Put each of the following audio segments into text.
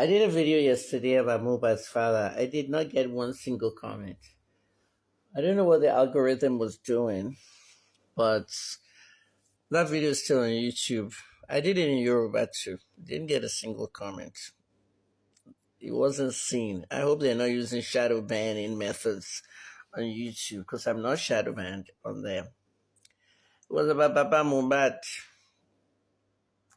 I did a video yesterday about Mohbad's father. I did not get one single comment. I don't know what the algorithm was doing, but that video is still on YouTube. I did it in Yoruba too. Didn't get a single comment. It wasn't seen. I hope they're not using shadow banning methods on YouTube because I'm not shadow banned on there. It was about Baba Mohbad.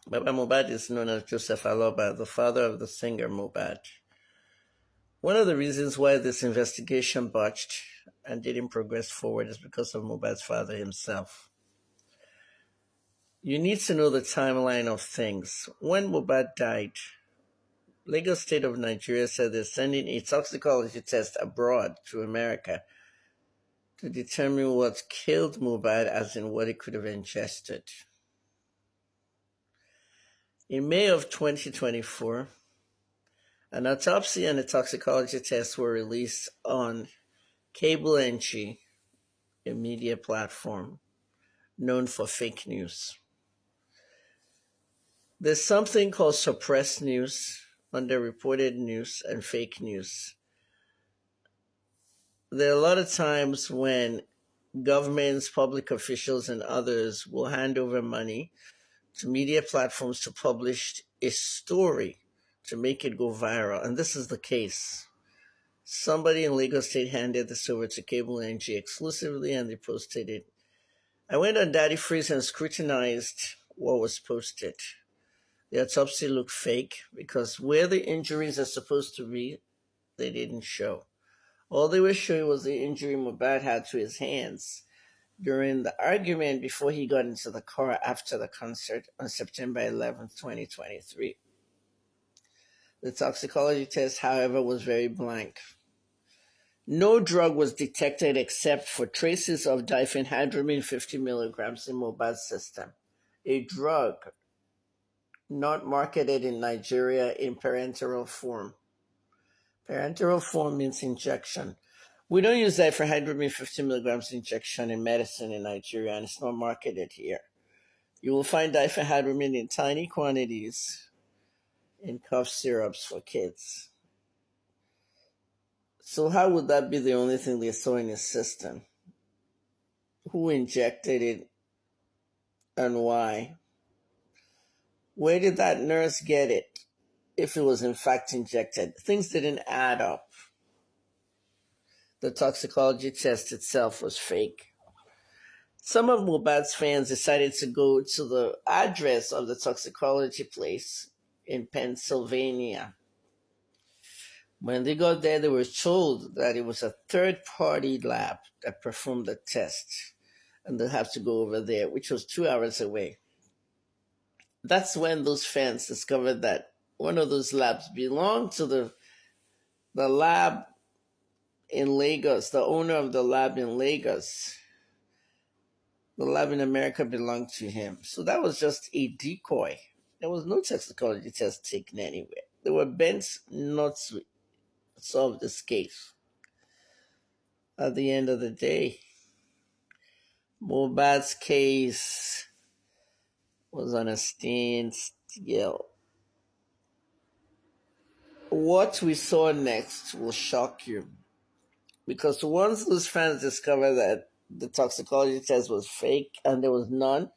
Baba Mohbad is known as Joseph Aloba, the father of the singer Mohbad. One of the reasons why this investigation botched and didn't progress forward is because of Mohbad's father himself. You need to know the timeline of things. When Mohbad died, Lagos State of Nigeria said they're sending a toxicology test abroad to America to determine what killed Mohbad, as in what he could have ingested. In May of 2024, an autopsy and a toxicology test were released on culpability, a media platform known for fake news. There's something called suppressed news, underreported news, and fake news. There are a lot of times when governments, public officials, and others will hand over money to media platforms to publish a story to make it go viral. And this is the case. Somebody in Lagos State handed this over to Cable NG exclusively, and they posted it. I went on Daddy Freeze and scrutinized what was posted. The autopsy looked fake because where the injuries are supposed to be, they didn't show. All they were showing was the injury Mohbad had to his hands during the argument before he got into the car after the concert on September 11th, 2023. The toxicology test, however, was very blank. No drug was detected except for traces of diphenhydramine 50 milligrams in Mohbad's system, a drug not marketed in Nigeria in parenteral form. Parenteral form means injection. We don't use diphenhydramine 50 milligrams injection in medicine in Nigeria, and it's not marketed here. You will find diphenhydramine in tiny quantities in cough syrups for kids. So how would that be the only thing they saw in his system? Who injected it and why? Where did that nurse get it if it was in fact injected? Things didn't add up. The toxicology test itself was fake. Some of Mohbad's fans decided to go to the address of the toxicology place in Pennsylvania. When they got there, they were told that it was a third-party lab that performed the test, and they'll have to go over there, which was 2 hours away. That's when those fans discovered that one of those labs belonged to the lab in Lagos, the owner of the lab in Lagos. The lab in America belonged to him. So that was just a decoy. There was no toxicology test taken anywhere. They were bent not to solve this case. At the end of the day, Mohbad's case was on a standstill. What we saw next will shock you. Because once those fans discovered that the toxicology test was fake and there was none,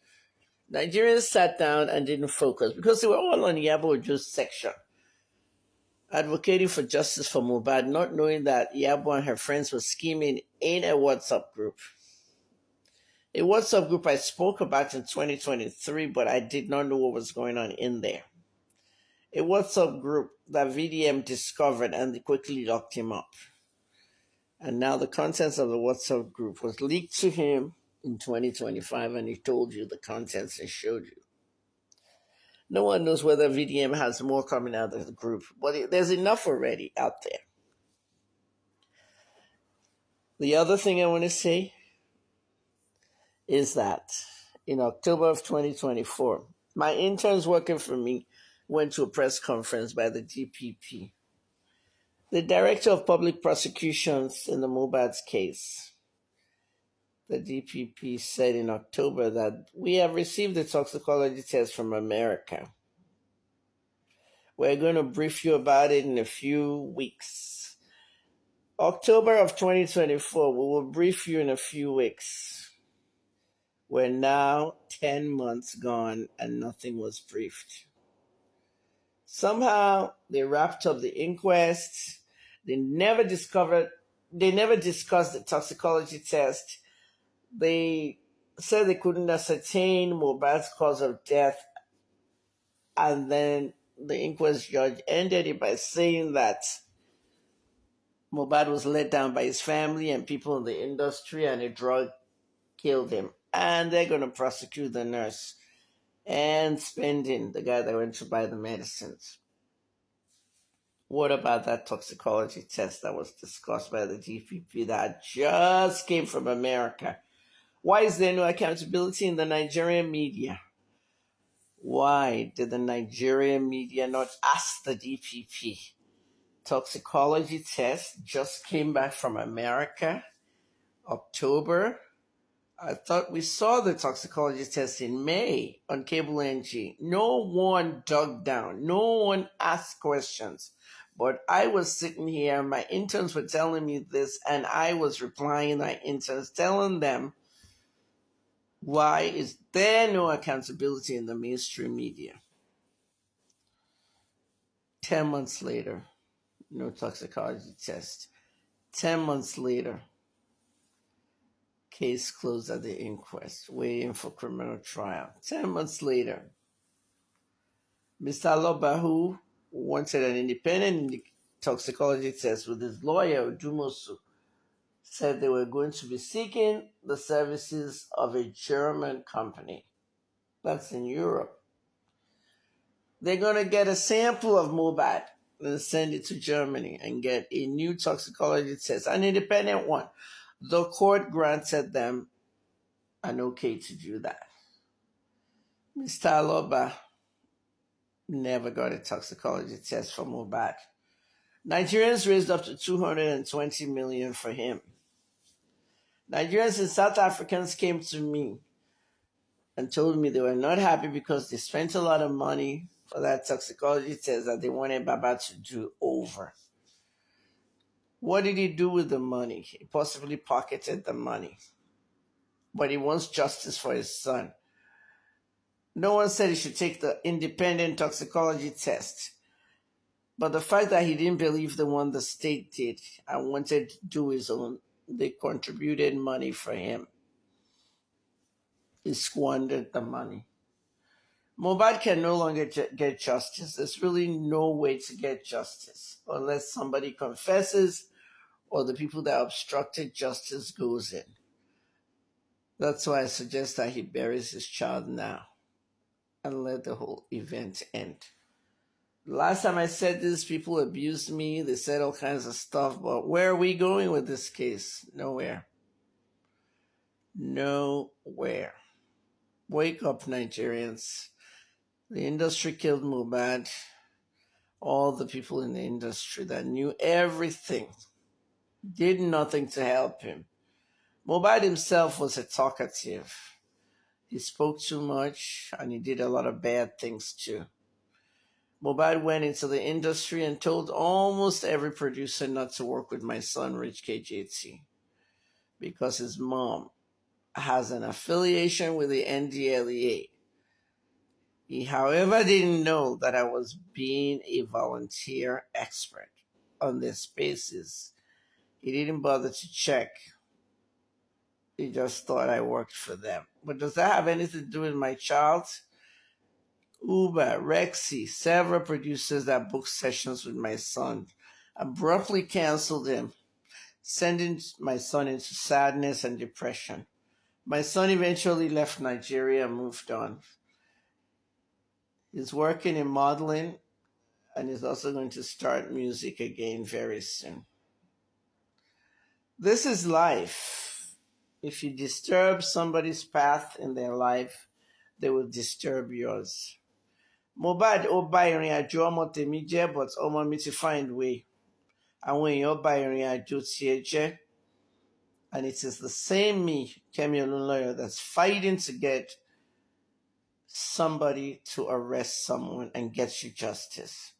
Nigerians sat down and didn't focus because they were all on Yabo Ojo's section, advocating for justice for Mohbad, not knowing that Yabo and her friends were scheming in a WhatsApp group. A WhatsApp group I spoke about in 2023, but I did not know what was going on in there. A WhatsApp group that VDM discovered and they quickly locked him up. And now the contents of the WhatsApp group was leaked to him in 2025, and he told you the contents and showed you. No one knows whether VDM has more coming out of the group, but there's enough already out there. The other thing I want to say is that in October of 2024, my interns working for me went to a press conference by the DPP. The Director of Public Prosecutions in the Mohbad's case, the DPP, said in October that we have received the toxicology test from America. We're going to brief you about it in a few weeks. October of 2024, we will brief you in a few weeks. We're now 10 months gone and nothing was briefed. Somehow they wrapped up the inquest. They never discussed the toxicology test. They said they couldn't ascertain Mohbad's cause of death. And then the inquest judge ended it by saying that Mohbad was let down by his family and people in the industry, and a drug killed him. And they're going to prosecute the nurse and Spending, the guy that went to buy the medicines. What about that toxicology test that was discussed by the DPP that just came from America? Why is there no accountability in the Nigerian media? Why did the Nigerian media not ask the DPP? Toxicology test just came back from America, October. I thought we saw the toxicology test in May on cable NG. No one dug down. No one asked questions. But I was sitting here, my interns were telling me this, and I was replying to my interns, telling them, why is there no accountability in the mainstream media? 10 months later, no toxicology test. 10 months later, case closed at the inquest, waiting for criminal trial. 10 months later, Mr. Aloba, who wanted an independent toxicology test with his lawyer, Dumosu, said they were going to be seeking the services of a German company. That's in Europe. They're going to get a sample of Mohbad and send it to Germany and get a new toxicology test, an independent one. The court granted them an okay to do that. Mr. Aloba never got a toxicology test for Mohbad. Nigerians raised up to 220 million for him. Nigerians and South Africans came to me and told me they were not happy because they spent a lot of money for that toxicology test that they wanted Baba to do over. What did he do with the money? He possibly pocketed the money. But he wants justice for his son. No one said he should take the independent toxicology test. But the fact that he didn't believe the one the state did and wanted to do his own, they contributed money for him. He squandered the money. Mohbad can no longer get justice. There's really no way to get justice unless somebody confesses or the people that obstructed justice goes in. That's why I suggest that he buries his child now and let the whole event end. Last time I said this, people abused me. They said all kinds of stuff. But where are we going with this case? Nowhere. Nowhere. Wake up, Nigerians. The industry killed Mohbad. All the people in the industry that knew everything did nothing to help him. Mohbad himself was a talkative. He spoke too much and he did a lot of bad things too. Mohbad went into the industry and told almost every producer not to work with my son, Rich KJT, because his mom has an affiliation with the NDLEA. He, however, didn't know that I was being a volunteer expert on their spaces. He didn't bother to check. He just thought I worked for them. But does that have anything to do with my child? Uber, Rexy, several producers that booked sessions with my son abruptly canceled him, sending my son into sadness and depression. My son eventually left Nigeria and moved on. He's working in modeling and is also going to start music again very soon. This is life. If you disturb somebody's path in their life, they will disturb yours. Mohbad ó bá ìrìn àjò ọmọ tèmi jẹ́, but ọmọ mi ti find way. Àwọn èèyàn bá ìrìn àjò tiẹ̀ jẹ́. And it is the same me, Kemi Olunloyo, that's fighting to get somebody to arrest someone and get you justice.